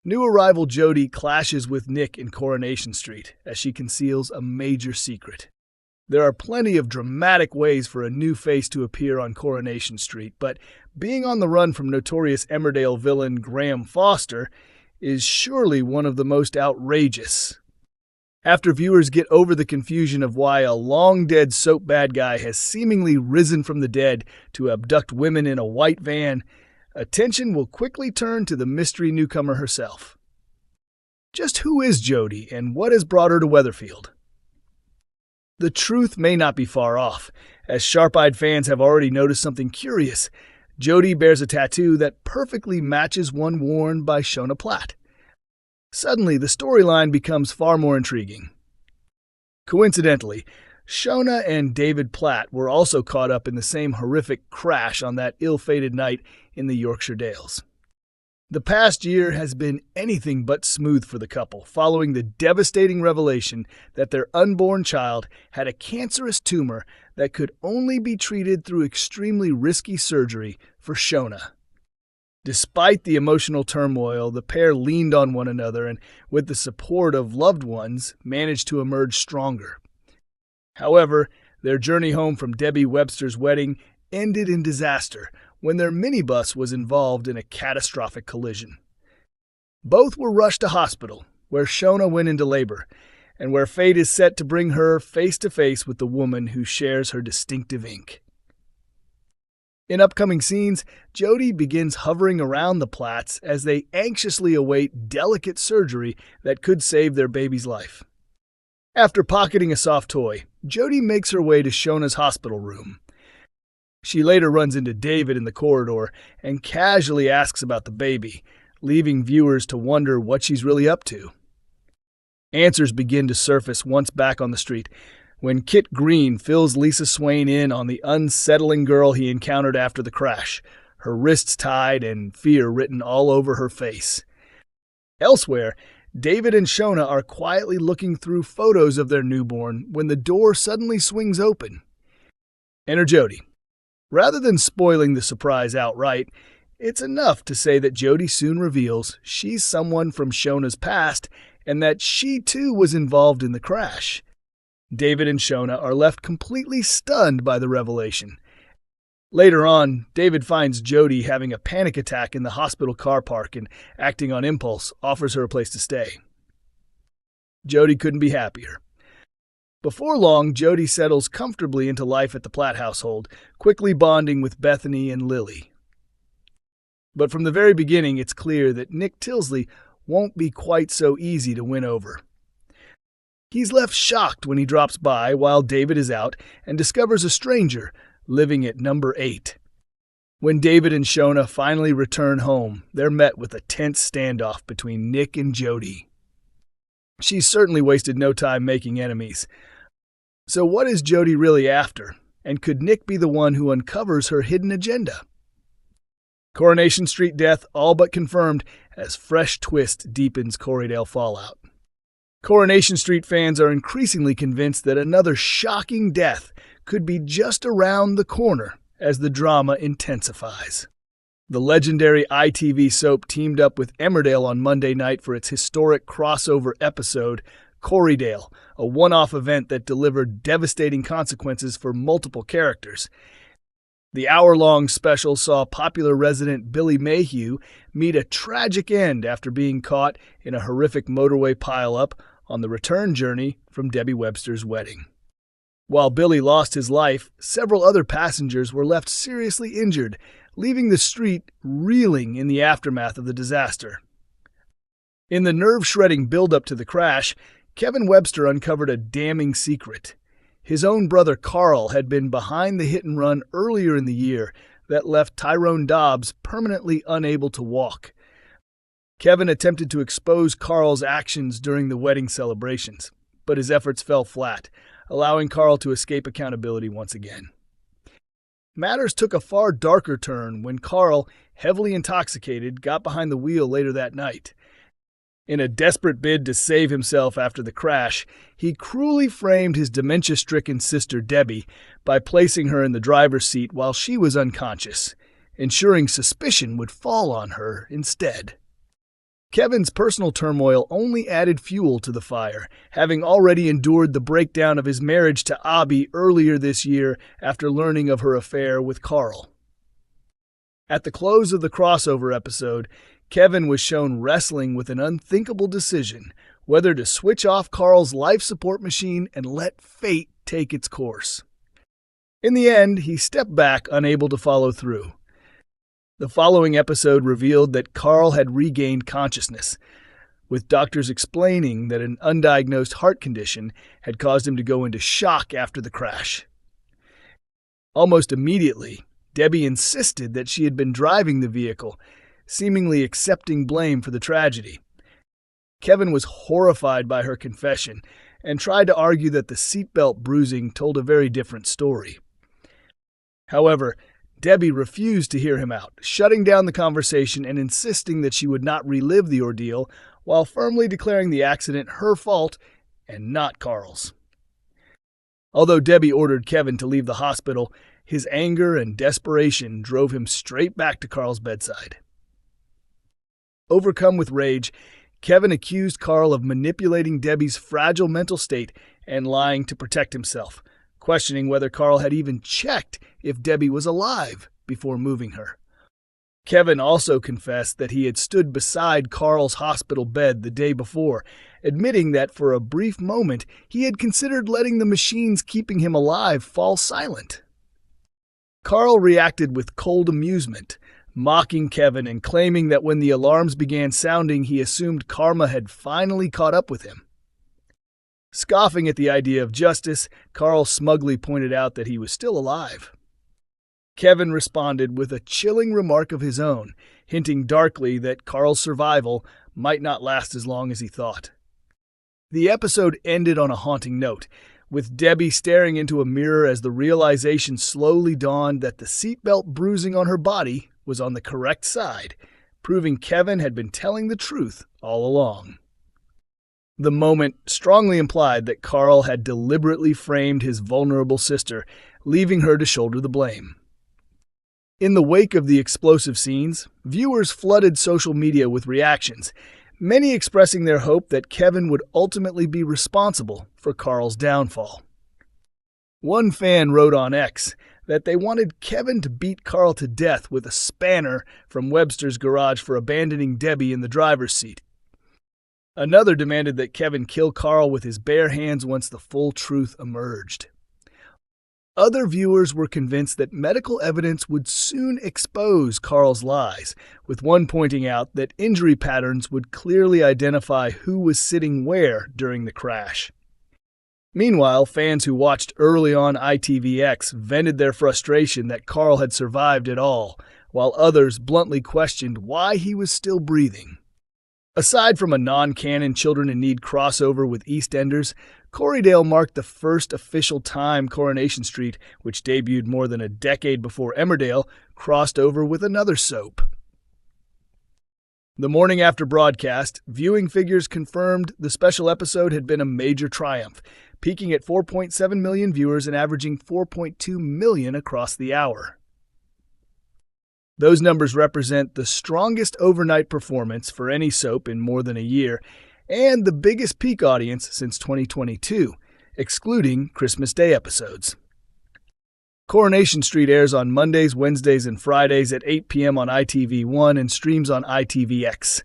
New arrival Jodie clashes with Nick in Coronation Street as she conceals a major secret. There are plenty of dramatic ways for a new face to appear on Coronation Street, but being on the run from notorious Emmerdale villain Graham Foster is surely one of the most outrageous. After viewers get over the confusion of why a long-dead soap bad guy has seemingly risen from the dead to abduct women in a white van, attention will quickly turn to the mystery newcomer herself. Just who is Jodie, and what has brought her to Weatherfield? The truth may not be far off, as sharp-eyed fans have already noticed something curious. Jodie bears a tattoo that perfectly matches one worn by Shona Platt. Suddenly, the storyline becomes far more intriguing. Coincidentally, Shona and David Platt were also caught up in the same horrific crash on that ill-fated night in the Yorkshire Dales. The past year has been anything but smooth for the couple, following the devastating revelation that their unborn child had a cancerous tumor that could only be treated through extremely risky surgery for Shona. Despite the emotional turmoil, the pair leaned on one another and, with the support of loved ones, managed to emerge stronger. However, their journey home from Debbie Webster's wedding ended in disaster when their minibus was involved in a catastrophic collision. Both were rushed to hospital, where Shona went into labor, and where fate is set to bring her face to face with the woman who shares her distinctive ink. In upcoming scenes, Jodie begins hovering around the Platts as they anxiously await delicate surgery that could save their baby's life. After pocketing a soft toy, Jodie makes her way to Shona's hospital room. She later runs into David in the corridor and casually asks about the baby, leaving viewers to wonder what she's really up to. Answers begin to surface once back on the street, when Kit Green fills Lisa Swain in on the unsettling girl he encountered after the crash, her wrists tied and fear written all over her face. Elsewhere, David and Shona are quietly looking through photos of their newborn when the door suddenly swings open. Enter Jodie. Rather than spoiling the surprise outright, it's enough to say that Jodie soon reveals she's someone from Shona's past and that she too was involved in the crash. David and Shona are left completely stunned by the revelation. Later on, David finds Jodie having a panic attack in the hospital car park and, acting on impulse, offers her a place to stay. Jodie couldn't be happier. Before long, Jodie settles comfortably into life at the Platt household, quickly bonding with Bethany and Lily. But from the very beginning, it's clear that Nick Tilsley won't be quite so easy to win over. He's left shocked when he drops by while David is out and discovers a stranger living at number 8. When David and Shona finally return home, they're met with a tense standoff between Nick and Jodie. She's certainly wasted no time making enemies. So what is Jodie really after? And could Nick be the one who uncovers her hidden agenda? Coronation Street death all but confirmed as fresh twist deepens CORRIEDALE fallout. Coronation Street fans are increasingly convinced that another shocking death could be just around the corner as the drama intensifies. The legendary ITV soap teamed up with Emmerdale on Monday night for its historic crossover episode, CORRIEDALE, a one-off event that delivered devastating consequences for multiple characters. The hour-long special saw popular resident Billy Mayhew meet a tragic end after being caught in a horrific motorway pileup on the return journey from Debbie Webster's wedding. While Billy lost his life, several other passengers were left seriously injured, leaving the street reeling in the aftermath of the disaster. In the nerve-shredding build-up to the crash, Kevin Webster uncovered a damning secret. His own brother Carl had been behind the hit-and-run earlier in the year that left Tyrone Dobbs permanently unable to walk. Kevin attempted to expose Carl's actions during the wedding celebrations, but his efforts fell flat, allowing Carl to escape accountability once again. Matters took a far darker turn when Carl, heavily intoxicated, got behind the wheel later that night. In a desperate bid to save himself after the crash, he cruelly framed his dementia-stricken sister Debbie by placing her in the driver's seat while she was unconscious, ensuring suspicion would fall on her instead. Kevin's personal turmoil only added fuel to the fire, having already endured the breakdown of his marriage to Abby earlier this year after learning of her affair with Carl. At the close of the crossover episode, Kevin was shown wrestling with an unthinkable decision, whether to switch off Carl's life support machine and let fate take its course. In the end, he stepped back, unable to follow through. The following episode revealed that Carl had regained consciousness, with doctors explaining that an undiagnosed heart condition had caused him to go into shock after the crash. Almost immediately, Debbie insisted that she had been driving the vehicle, seemingly accepting blame for the tragedy. Kevin was horrified by her confession and tried to argue that the seatbelt bruising told a very different story. However, Debbie refused to hear him out, shutting down the conversation and insisting that she would not relive the ordeal, while firmly declaring the accident her fault and not Carl's. Although Debbie ordered Kevin to leave the hospital, his anger and desperation drove him straight back to Carl's bedside. Overcome with rage, Kevin accused Carl of manipulating Debbie's fragile mental state and lying to protect himself, questioning whether Carl had even checked if Debbie was alive before moving her. Kevin also confessed that he had stood beside Carl's hospital bed the day before, admitting that for a brief moment he had considered letting the machines keeping him alive fall silent. Carl reacted with cold amusement, mocking Kevin and claiming that when the alarms began sounding, he assumed karma had finally caught up with him. Scoffing at the idea of justice, Carl smugly pointed out that he was still alive. Kevin responded with a chilling remark of his own, hinting darkly that Carl's survival might not last as long as he thought. The episode ended on a haunting note, with Debbie staring into a mirror as the realization slowly dawned that the seatbelt bruising on her body was on the correct side, proving Kevin had been telling the truth all along. The moment strongly implied that Carl had deliberately framed his vulnerable sister, leaving her to shoulder the blame. In the wake of the explosive scenes, viewers flooded social media with reactions, many expressing their hope that Kevin would ultimately be responsible for Carl's downfall. One fan wrote on X that they wanted Kevin to beat Carl to death with a spanner from Webster's garage for abandoning Debbie in the driver's seat. Another demanded that Kevin kill Carl with his bare hands once the full truth emerged. Other viewers were convinced that medical evidence would soon expose Carl's lies, with one pointing out that injury patterns would clearly identify who was sitting where during the crash. Meanwhile, fans who watched early on ITVX vented their frustration that Carl had survived at all, while others bluntly questioned why he was still breathing. Aside from a non-canon Children in Need crossover with EastEnders, CORRIEDALE marked the first official time Coronation Street, which debuted more than a decade before Emmerdale, crossed over with another soap. The morning after broadcast, viewing figures confirmed the special episode had been a major triumph, peaking at 4.7 million viewers and averaging 4.2 million across the hour. Those numbers represent the strongest overnight performance for any soap in more than a year, and the biggest peak audience since 2022, excluding Christmas Day episodes. Coronation Street airs on Mondays, Wednesdays, and Fridays at 8 p.m. on ITV1 and streams on ITVX.